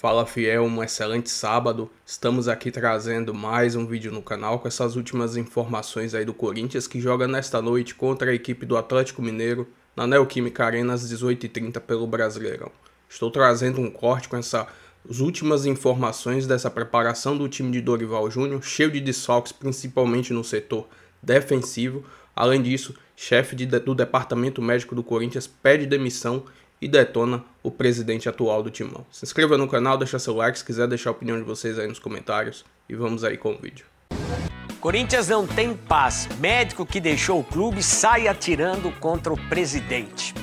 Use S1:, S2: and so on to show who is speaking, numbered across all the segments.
S1: Fala fiel, um excelente sábado. Estamos aqui trazendo mais um vídeo no canal com essas últimas informações aí do Corinthians, que joga nesta noite contra a equipe do Atlético Mineiro na Neoquímica Arena às 18h30 pelo Brasileirão. Estou trazendo um corte com as últimas informações dessa preparação do time de Dorival Júnior, cheio de desfalques principalmente no setor defensivo. Além disso, chefe do departamento médico do Corinthians pede demissão e detona o presidente atual do Timão. Se inscreva no canal, deixa seu like, se quiser deixar a opinião de vocês aí nos comentários. E vamos aí com o vídeo.
S2: Corinthians não tem paz. Médico que deixou o clube sai atirando contra o presidente.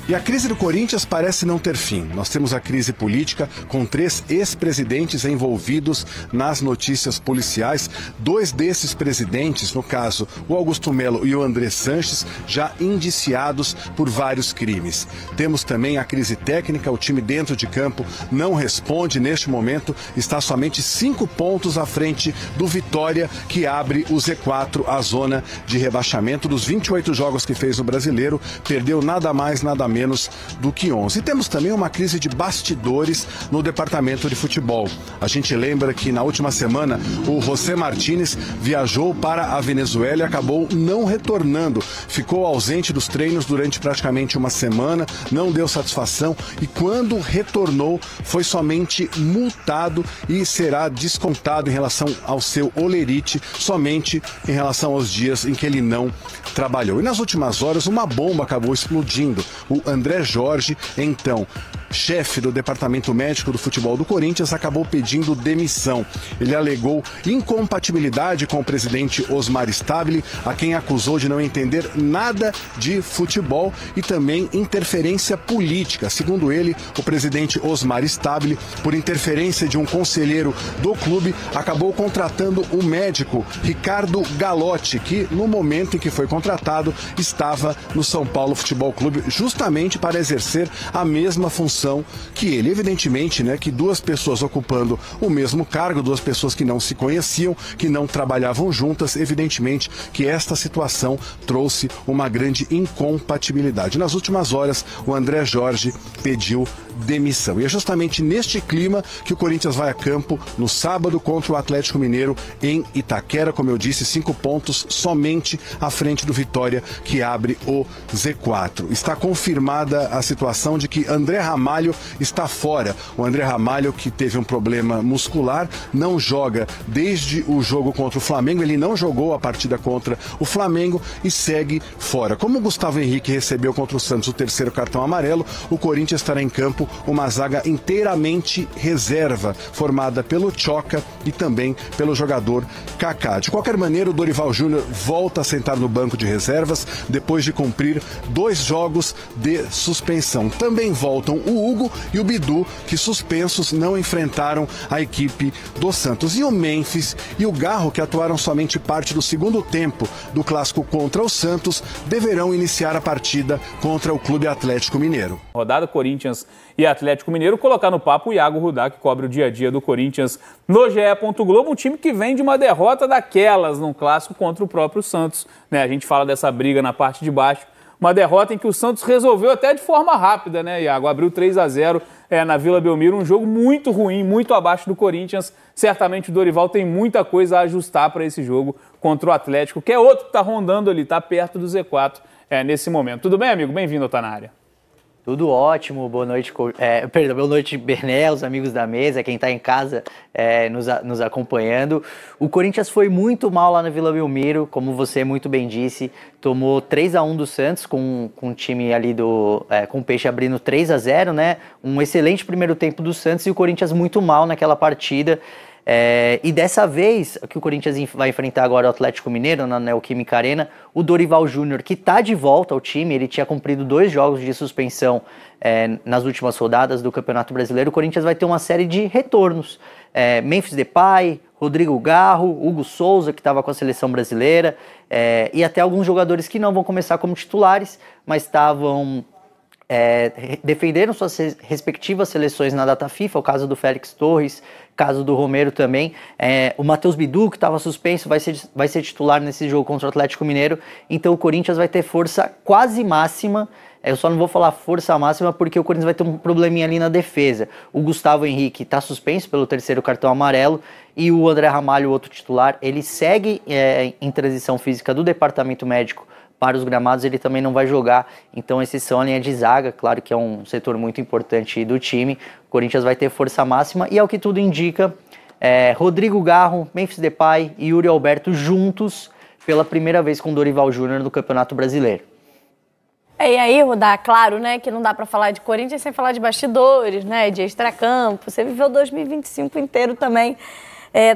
S3: E a crise do Corinthians parece não ter fim. Nós temos a crise política com 3 ex-presidentes envolvidos nas notícias policiais. 2 desses presidentes, no caso o Augusto Melo e o André Sanches, já indiciados por vários crimes. Temos também a crise técnica, o time dentro de campo não responde neste momento, está somente 5 pontos à frente do Vitória, que abre o Z4, a zona de rebaixamento. Dos 28 jogos que fez no Brasileiro, perdeu nada mais, nada menos do que 11. E temos também uma crise de bastidores no departamento de futebol. A gente lembra que na última semana o José Martínez viajou para a Venezuela e acabou não retornando. Ficou ausente dos treinos durante praticamente uma semana, não deu satisfação e quando retornou foi somente multado e será descontado em relação ao seu holerite somente em relação aos dias em que ele não trabalhou. E nas últimas horas uma bomba acabou explodindo. O André Jorge, então chefe do departamento médico do futebol do Corinthians, acabou pedindo demissão. Ele alegou incompatibilidade com o presidente Osmar Stabile, a quem acusou de não entender nada de futebol e também interferência política. Segundo ele, o presidente Osmar Stabile, por interferência de um conselheiro do clube, acabou contratando o médico Ricardo Galotti, que no momento em que foi contratado estava no São Paulo Futebol Clube justamente para exercer a mesma função que ele. Evidentemente, né, que 2 pessoas ocupando o mesmo cargo, 2 pessoas que não se conheciam, que não trabalhavam juntas, evidentemente que esta situação trouxe uma grande incompatibilidade. Nas últimas horas, o André Jorge pediu demissão. E é justamente neste clima que o Corinthians vai a campo no sábado contra o Atlético Mineiro em Itaquera, como eu disse, 5 pontos somente à frente do Vitória, que abre o Z4. Está confirmada a situação de que André Ramalho está fora. O André Ramalho, que teve um problema muscular, não joga desde o jogo contra o Flamengo. Ele não jogou a partida contra o Flamengo e segue fora. Como o Gustavo Henrique recebeu contra o Santos o 3º cartão amarelo, o Corinthians estará em campo uma zaga inteiramente reserva, formada pelo Tchoca e também pelo jogador Kaká. De qualquer maneira, o Dorival Júnior volta a sentar no banco de reservas depois de cumprir 2 jogos de suspensão. Também voltam o Hugo e o Bidu, que suspensos não enfrentaram a equipe do Santos. E o Memphis e o Garro, que atuaram somente parte do segundo tempo do clássico contra o Santos, deverão iniciar a partida contra o Clube Atlético Mineiro.
S4: Rodada Corinthians e Atlético Mineiro, colocar no papo o Iago Rudá, que cobre o dia a dia do Corinthians no GE. Globo, um time que vem de uma derrota daquelas num clássico contra o próprio Santos, né? A gente fala dessa briga na parte de baixo, uma derrota em que o Santos resolveu até de forma rápida, né, Iago? Abriu 3-0 na Vila Belmiro, um jogo muito ruim, muito abaixo do Corinthians. Certamente o Dorival tem muita coisa a ajustar para esse jogo contra o Atlético, que é outro que está rondando ali, está perto do Z4 nesse momento. Tudo bem, amigo? Bem-vindo ao Tá Na Área.
S5: Tudo ótimo, boa noite, boa noite, Berné, os amigos da mesa, quem está em casa nos acompanhando. O Corinthians foi muito mal lá na Vila Belmiro, como você muito bem disse, tomou 3-1 do Santos, com o time ali com o Peixe abrindo 3-0, né? Um excelente primeiro tempo do Santos e o Corinthians muito mal naquela partida. E dessa vez, que o Corinthians vai enfrentar agora o Atlético Mineiro na Neoquímica Arena, o Dorival Júnior, que está de volta ao time, ele tinha cumprido 2 jogos de suspensão nas últimas rodadas do Campeonato Brasileiro. O Corinthians vai ter uma série de retornos. Memphis Depay, Rodrigo Garro, Hugo Souza, que estava com a seleção brasileira, e até alguns jogadores que não vão começar como titulares, mas estavam defenderam suas respectivas seleções na data FIFA, o caso do Félix Torres, caso do Romero também. O Matheus Bidu, que estava suspenso, vai ser titular nesse jogo contra o Atlético Mineiro. Então o Corinthians vai ter força quase máxima Eu só não vou falar força máxima porque o Corinthians vai ter um probleminha ali na defesa. O Gustavo Henrique está suspenso pelo 3º cartão amarelo e o André Ramalho, o outro titular, ele segue em transição física do departamento médico para os gramados, ele também não vai jogar. Então, esses são a linha de zaga, claro que é um setor muito importante do time. O Corinthians vai ter força máxima e, ao que tudo indica, Rodrigo Garro, Memphis Depay e Yuri Alberto juntos pela primeira vez com Dorival Júnior no Campeonato Brasileiro.
S6: E aí, Rudá, claro, né, que não dá para falar de Corinthians sem falar de bastidores, né, de extracampo. Você viveu 2025 inteiro também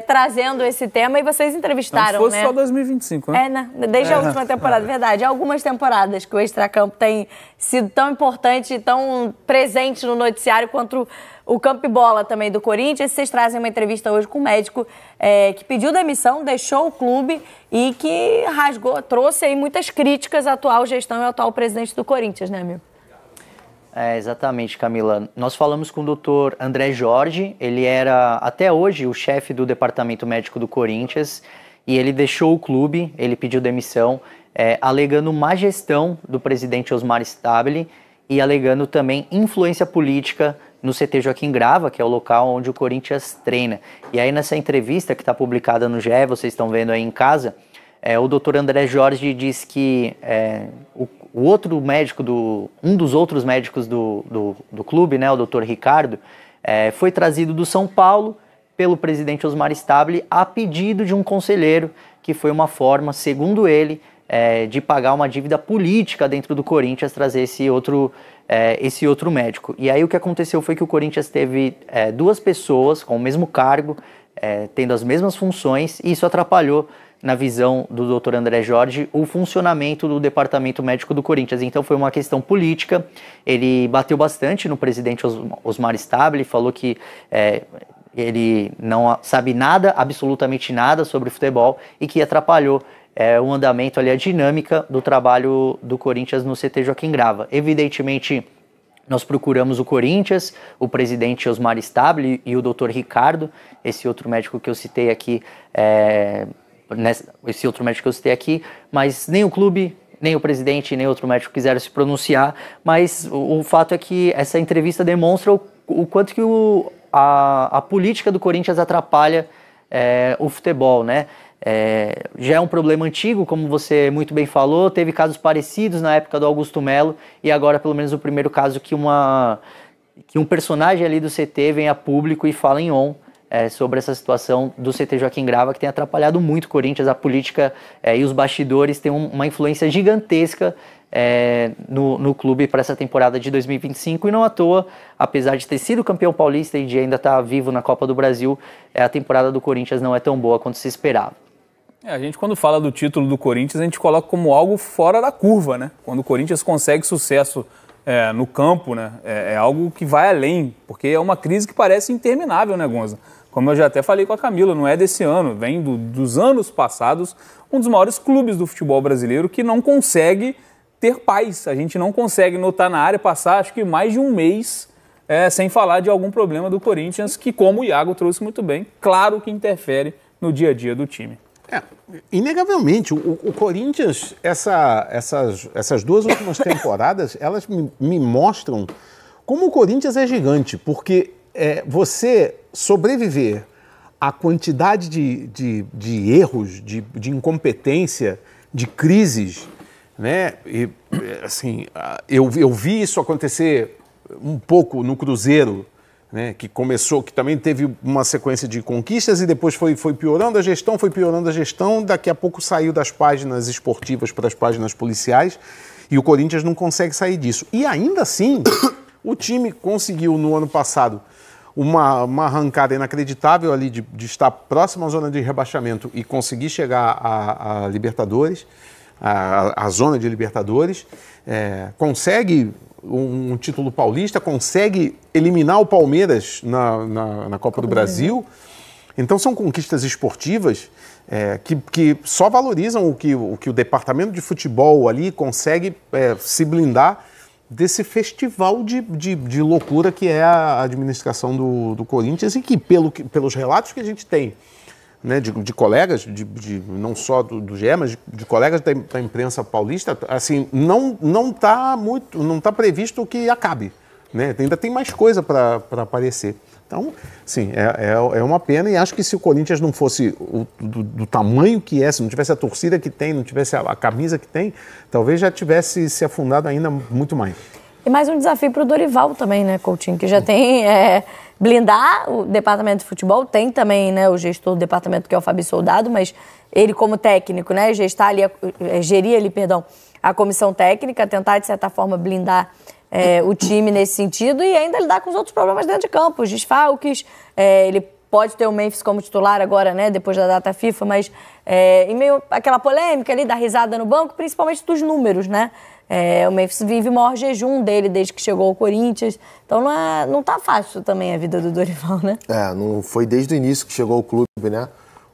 S6: trazendo esse tema e vocês entrevistaram,
S4: não, se fosse
S6: né?
S4: só 2025, né?
S6: Desde a última temporada, verdade. Algumas temporadas que o extracampo tem sido tão importante e tão presente no noticiário quanto o campo e bola também do Corinthians. Vocês trazem uma entrevista hoje com um médico que pediu demissão, deixou o clube e que trouxe aí muitas críticas à atual gestão e ao atual presidente do Corinthians, né, amigo?
S5: Exatamente, Camila. Nós falamos com o Dr. André Jorge, ele era até hoje o chefe do departamento médico do Corinthians e ele deixou o clube, ele pediu demissão, alegando má gestão do presidente Osmar Stabile e alegando também influência política no CT Joaquim Grava, que é o local onde o Corinthians treina. E aí nessa entrevista que está publicada no GE, vocês estão vendo aí em casa, o Dr. André Jorge diz que o outro médico, um dos outros médicos do clube, né, o Dr. Ricardo, foi trazido do São Paulo pelo presidente Osmar Stabile a pedido de um conselheiro, que foi uma forma, segundo ele, de pagar uma dívida política dentro do Corinthians, trazer esse outro médico. E aí o que aconteceu foi que o Corinthians teve duas pessoas com o mesmo cargo, tendo as mesmas funções, e isso atrapalhou, na visão do Dr. André Jorge, o funcionamento do departamento médico do Corinthians. Então foi uma questão política, ele bateu bastante no presidente Osmar Stabile, falou que ele não sabe nada, absolutamente nada sobre futebol e que atrapalhou o andamento ali, a dinâmica do trabalho do Corinthians no CT Joaquim Grava. Evidentemente, nós procuramos o Corinthians, o presidente Osmar Stabile e o Dr. Ricardo, esse outro médico que eu citei aqui, mas nem o clube, nem o presidente, nem outro médico quiseram se pronunciar, mas o fato é que essa entrevista demonstra o quanto que a política do Corinthians atrapalha o futebol, né? Já é um problema antigo, como você muito bem falou, teve casos parecidos na época do Augusto Melo, e agora pelo menos o primeiro caso que um personagem ali do CT vem a público e fala em on sobre essa situação do CT Joaquim Grava, que tem atrapalhado muito o Corinthians, a política e os bastidores têm uma influência gigantesca no clube para essa temporada de 2025, e não à toa, apesar de ter sido campeão paulista e de ainda estar vivo na Copa do Brasil, a temporada do Corinthians não é tão boa quanto se esperava.
S4: A gente, quando fala do título do Corinthians, a gente coloca como algo fora da curva, né? Quando o Corinthians consegue sucesso no campo, né? É algo que vai além, porque é uma crise que parece interminável, né, Gonza? Como eu já até falei com a Camila, não é desse ano, vem dos anos passados, um dos maiores clubes do futebol brasileiro que não consegue ter paz. A gente não consegue notar na área, passar acho que mais de um mês sem falar de algum problema do Corinthians, que, como o Iago trouxe muito bem, claro que interfere no dia a dia do time.
S7: Inegavelmente, o Corinthians, essas duas últimas temporadas, elas me mostram como o Corinthians é gigante, porque você sobreviver à quantidade de erros, de incompetência, de crises, né? E, assim, eu vi isso acontecer um pouco no Cruzeiro, né? Que também teve uma sequência de conquistas e depois foi piorando a gestão, daqui a pouco saiu das páginas esportivas para as páginas policiais e o Corinthians não consegue sair disso. E ainda assim, o time conseguiu no ano passado uma arrancada inacreditável ali de estar próximo à zona de rebaixamento e conseguir chegar à Libertadores, à zona de Libertadores, consegue um título paulista, consegue eliminar o Palmeiras na Copa do Brasil. Então são conquistas esportivas que só valorizam o que o departamento de futebol ali consegue se blindar desse festival de loucura que é a administração do Corinthians e que, pelos relatos que a gente tem né, de colegas, não só do GE, mas de colegas da imprensa paulista, assim, não tá previsto que acabe, né? Ainda tem mais coisa para aparecer. Então, sim, é uma pena, e acho que se o Corinthians não fosse do tamanho que é, se não tivesse a torcida que tem, não tivesse a camisa que tem, talvez já tivesse se afundado ainda muito mais.
S6: E mais um desafio para o Dorival também, né, Coutinho? Que já tem blindar o departamento de futebol, tem também, né, o gestor do departamento, que é o Fabi Soldado, mas ele como técnico, né, gerir ali, a comissão técnica, tentar, de certa forma, blindar o time nesse sentido e ainda lidar com os outros problemas dentro de campo, os desfalques. Ele pode ter o Memphis como titular agora, né, depois da data FIFA, mas em meio àquela polêmica ali da risada no banco, principalmente dos números, né? O Memphis vive o maior jejum dele desde que chegou ao Corinthians. Então não tá fácil também a vida do Dorival, né?
S8: Não foi desde o início que chegou ao clube, né?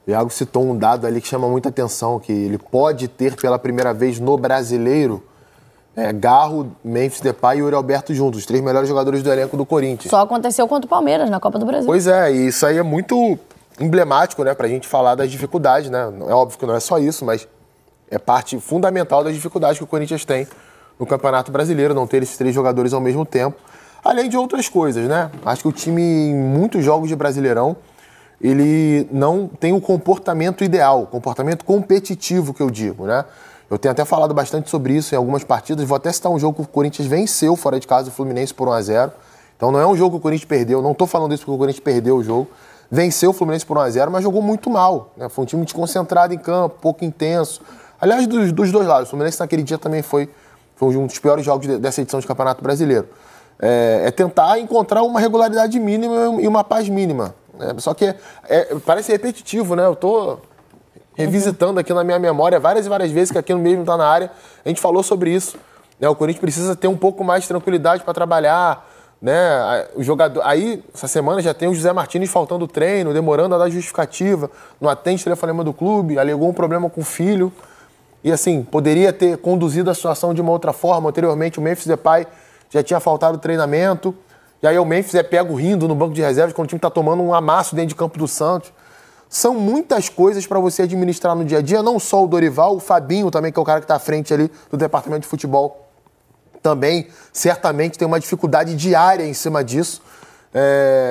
S8: O Iago citou um dado ali que chama muita atenção, que ele pode ter pela primeira vez no Brasileiro Garro, Memphis Depay e Yuri Alberto juntos, os 3 melhores jogadores do elenco do Corinthians.
S6: Só aconteceu contra o Palmeiras na Copa do Brasil.
S8: Pois é, e isso aí é muito emblemático, né, pra gente falar das dificuldades, né? É óbvio que não é só isso, mas é parte fundamental das dificuldades que o Corinthians tem no Campeonato Brasileiro, não ter esses 3 jogadores ao mesmo tempo, além de outras coisas, né? Acho que o time, em muitos jogos de Brasileirão, ele não tem o comportamento ideal, o comportamento competitivo, que eu digo, né? Eu tenho até falado bastante sobre isso em algumas partidas, vou até citar um jogo que o Corinthians venceu fora de casa o Fluminense por 1-0, então não é um jogo que o Corinthians perdeu, não estou falando isso porque o Corinthians perdeu o jogo, venceu o Fluminense por 1-0, mas jogou muito mal, né? Foi um time desconcentrado em campo, pouco intenso, aliás, dos dois lados. O Fluminense naquele dia também foi um dos piores jogos dessa edição de Campeonato Brasileiro. Tentar encontrar uma regularidade mínima e uma paz mínima. Só que parece repetitivo, né? Eu tô revisitando aqui na minha memória várias e várias vezes que aqui no mesmo tá na área, a gente falou sobre isso. Né? O Corinthians precisa ter um pouco mais de tranquilidade para trabalhar, né? O jogador, aí, essa semana já tem o José Martins faltando treino, demorando a dar justificativa, não atende telefonema do clube, alegou um problema com o filho. E assim, poderia ter conduzido a situação de uma outra forma. Anteriormente, o Memphis Depay já tinha faltado treinamento. E aí o Memphis é pego rindo no banco de reservas quando o time está tomando um amasso dentro de campo do Santos. São muitas coisas para você administrar no dia a dia, não só o Dorival, o Fabinho também, que é o cara que está à frente ali do departamento de futebol, também certamente tem uma dificuldade diária em cima disso.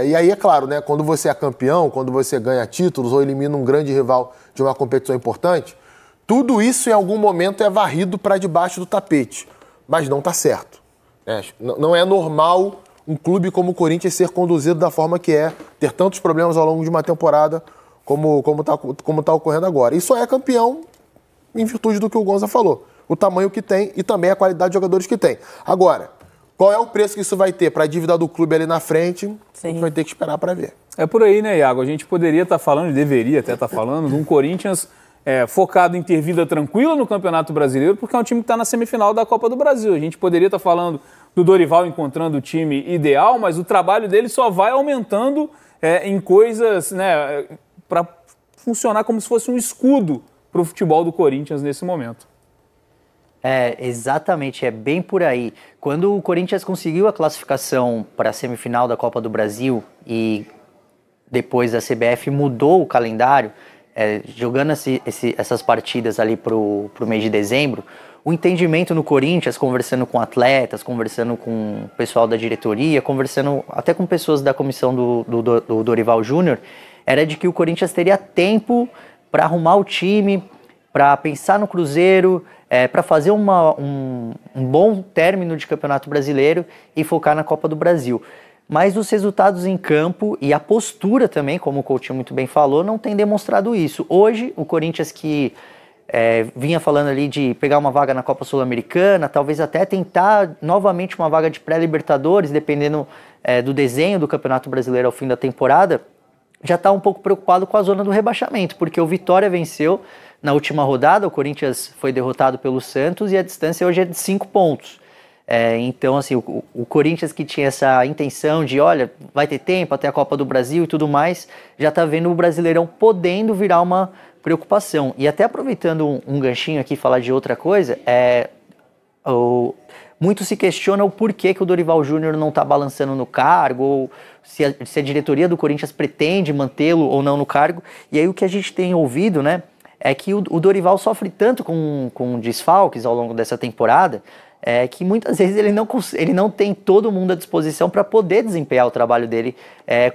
S8: E aí, é claro, né, quando você é campeão, quando você ganha títulos ou elimina um grande rival de uma competição importante, tudo isso, em algum momento, é varrido para debaixo do tapete. Mas não está certo. Não é normal um clube como o Corinthians ser conduzido da forma que é, ter tantos problemas ao longo de uma temporada como tá ocorrendo agora. E só é campeão em virtude do que o Gonza falou. O tamanho que tem e também a qualidade de jogadores que tem. Agora, qual é o preço que isso vai ter para a dívida do clube ali na frente? A gente vai ter que esperar para ver.
S4: É por aí, né, Iago? A gente poderia estar falando, deveria até estar falando, de um Corinthians focado em ter vida tranquila no Campeonato Brasileiro, porque é um time que está na semifinal da Copa do Brasil. A gente poderia estar falando do Dorival encontrando o time ideal, mas o trabalho dele só vai aumentando em coisas, né, para funcionar como se fosse um escudo para o futebol do Corinthians nesse momento.
S5: Exatamente, é bem por aí. Quando o Corinthians conseguiu a classificação para a semifinal da Copa do Brasil e depois a CBF mudou o calendário, jogando essas partidas ali pro mês de dezembro, o entendimento no Corinthians, conversando com atletas, conversando com o pessoal da diretoria, conversando até com pessoas da comissão do Dorival Júnior, era de que o Corinthians teria tempo para arrumar o time, para pensar no Cruzeiro, para fazer um bom término de Campeonato Brasileiro e focar na Copa do Brasil. Mas os resultados em campo e a postura também, como o Coutinho muito bem falou, não tem demonstrado isso. Hoje, o Corinthians que vinha falando ali de pegar uma vaga na Copa Sul-Americana, talvez até tentar novamente uma vaga de pré-Libertadores, dependendo do desenho do Campeonato Brasileiro ao fim da temporada, já está um pouco preocupado com a zona do rebaixamento, porque o Vitória venceu na última rodada, o Corinthians foi derrotado pelo Santos e a distância hoje é de 5 pontos. Então, assim, o Corinthians que tinha essa intenção de, olha, vai ter tempo até a Copa do Brasil e tudo mais, já está vendo o Brasileirão podendo virar uma preocupação. E até aproveitando um ganchinho aqui, falar de outra coisa, muito se questiona o porquê que o Dorival Júnior não está balançando no cargo, ou se a diretoria do Corinthians pretende mantê-lo ou não no cargo. E aí o que a gente tem ouvido, né, é que o Dorival sofre tanto com desfalques ao longo dessa temporada, que muitas vezes ele não tem todo mundo à disposição para poder desempenhar o trabalho dele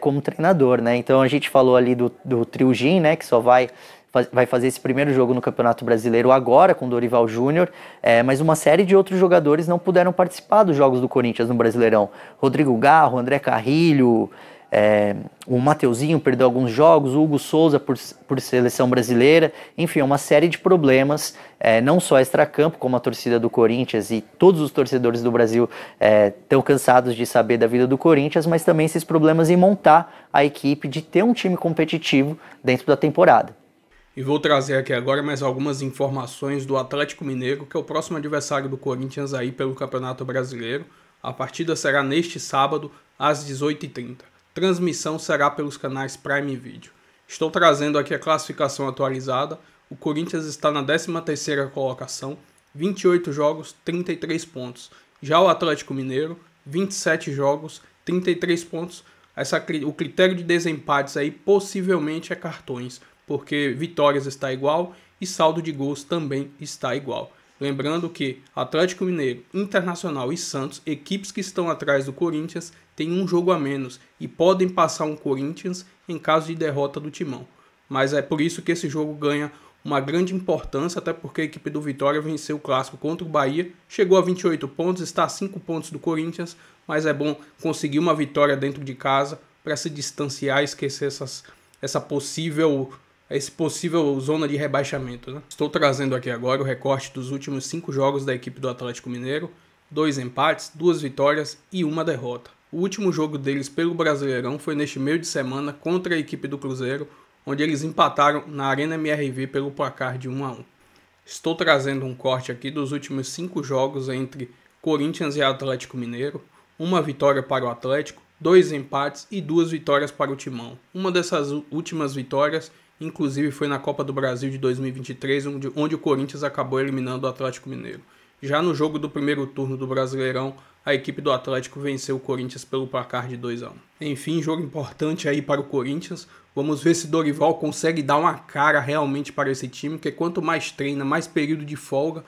S5: como treinador, né? Então a gente falou ali do Trio Gin, né, que só vai fazer esse primeiro jogo no Campeonato Brasileiro agora com o Dorival Júnior, mas uma série de outros jogadores não puderam participar dos jogos do Corinthians no Brasileirão. Rodrigo Garro, André Carrilho, o Mateuzinho perdeu alguns jogos, o Hugo Souza por seleção brasileira, enfim, uma série de problemas, não só extracampo, como a torcida do Corinthians e todos os torcedores do Brasil estão cansados de saber da vida do Corinthians, mas também esses problemas em montar a equipe, de ter um time competitivo dentro da temporada.
S1: E vou trazer aqui agora mais algumas informações do Atlético Mineiro, que é o próximo adversário do Corinthians aí pelo Campeonato Brasileiro. A partida será neste sábado, às 18h30. Transmissão será pelos canais Prime Video. Estou trazendo aqui a classificação atualizada. O Corinthians está na 13ª colocação, 28 jogos, 33 pontos. Já o Atlético Mineiro, 27 jogos, 33 pontos. O critério de desempates aí possivelmente é cartões, porque vitórias está igual e saldo de gols também está igual. Lembrando que Atlético Mineiro, Internacional e Santos, equipes que estão atrás do Corinthians, têm um jogo a menos e podem passar um Corinthians em caso de derrota do Timão. Mas é por isso que esse jogo ganha uma grande importância, até porque a equipe do Vitória venceu o clássico contra o Bahia, chegou a 28 pontos, está a 5 pontos do Corinthians, mas é bom conseguir uma vitória dentro de casa para se distanciar e esquecer esse possível zona de rebaixamento, né? Estou trazendo aqui agora o recorte dos últimos 5 jogos da equipe do Atlético Mineiro, 2 empates, 2 vitórias e 1 derrota. O último jogo deles pelo Brasileirão foi neste meio de semana contra a equipe do Cruzeiro, onde eles empataram na Arena MRV pelo placar de 1-1. Estou trazendo um corte aqui dos últimos 5 jogos entre Corinthians e Atlético Mineiro, 1 vitória para o Atlético, 2 empates e 2 vitórias para o Timão. Uma dessas últimas vitórias inclusive foi na Copa do Brasil de 2023, onde o Corinthians acabou eliminando o Atlético Mineiro. Já no jogo do primeiro turno do Brasileirão, a equipe do Atlético venceu o Corinthians pelo placar de 2-1. Enfim, jogo importante aí para o Corinthians. Vamos ver se Dorival consegue dar uma cara realmente para esse time, porque quanto mais treina, mais período de folga,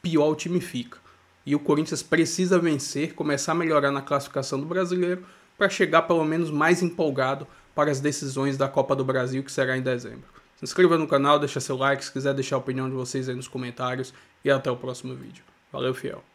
S1: pior o time fica. E o Corinthians precisa vencer, começar a melhorar na classificação do Brasileiro, para chegar pelo menos mais empolgado para as decisões da Copa do Brasil, que será em dezembro. Se inscreva no canal, deixa seu like, se quiser deixar a opinião de vocês aí nos comentários, e até o próximo vídeo. Valeu, fiel!